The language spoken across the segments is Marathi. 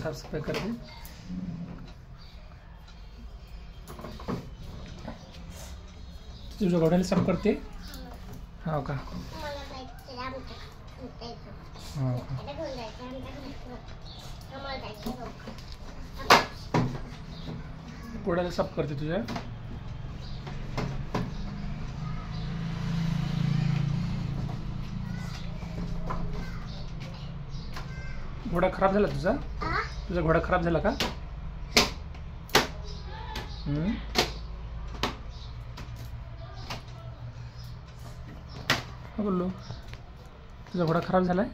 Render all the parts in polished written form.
साफसफाई करते. तुझ्या घोड्याला साफ करते. हो का. हो का. घोड्याला साफ करते तुझ्या. घोडा खराब झाला तुझा. तुझा घोडा खराब झाला का. हा बोललो तुझा घोडा खराब झालाय.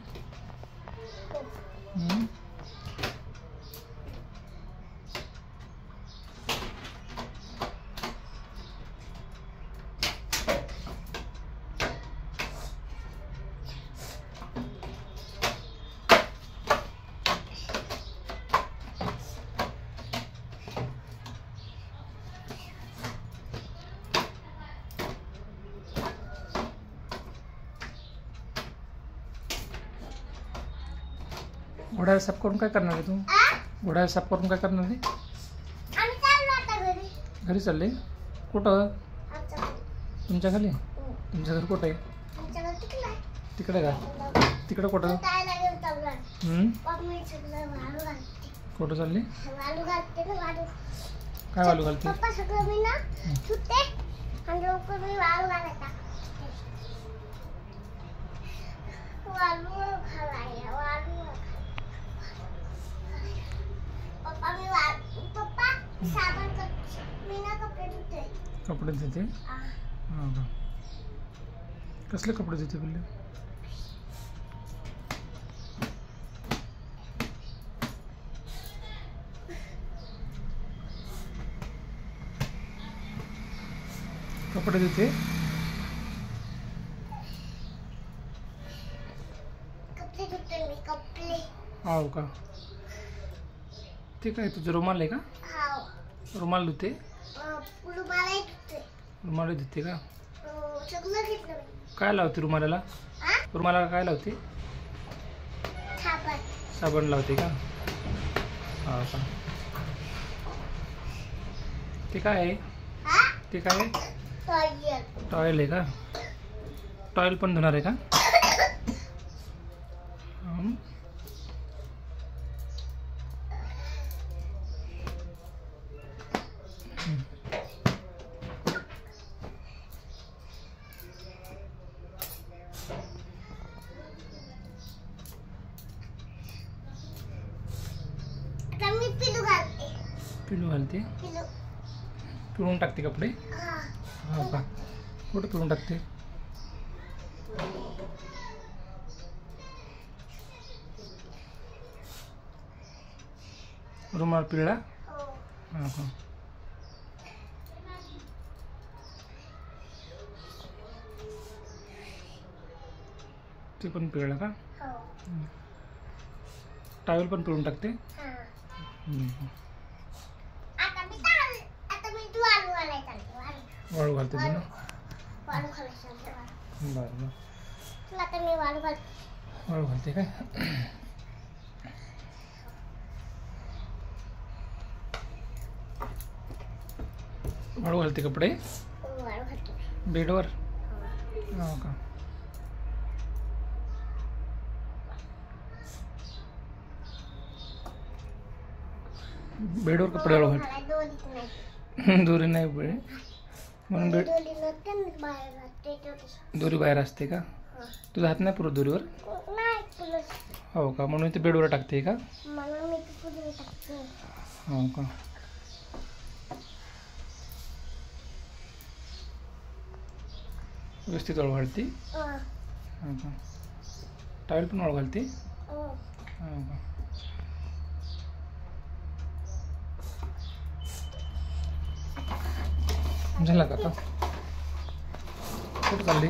घोड्याला साफ करून काय करणार आहे तू. घोड्याला साफ करून काय करणार आहे. घरी चालले. कुठं. तुमच्या खाली. तुमचं घर कुठं आहे. तिकडे का. तिकडे कुठं. कुठं चालली. काय वालू घालते. कपडे देते. हो का. कसले कपडे देते बोलले. कपडे देते. हो का. ते काय तुझं रुमाल आहे का. रुमाल धुते. रुमाल धुते का. काय लावते रुमालाला. रुमालाला काय लावते. साबण लावते का. हो का. ते काय आहे. ते काय आहे. टॉयल आहे का. टॉयल पण धुणार आहे का. पिलू घालते. पिळून टाकते कपडे. हो का. कुठं पिळून टाकते. रुमाल पिळला. हो का. ते पण पिळलं का. टॉवेल पण पिळून टाकते. वाळू घालते तुला. बरं वाळू घालते काय. वाळू घालते कपडे बेडवर. हो का. बेडवर कपडे वाळू घालते. दोरी नाही बेड म्हणून बेड. दोरी बाहेर असते का. तुझा हात नाही पुरत दोरीवर. हो का. म्हणून ते बेडवर टाकते का. हो का. व्यवस्थित वाळू घालते. हो का. टॉवेल पण वाळू घालते. हो का. झाला का आता. कुठं चालली.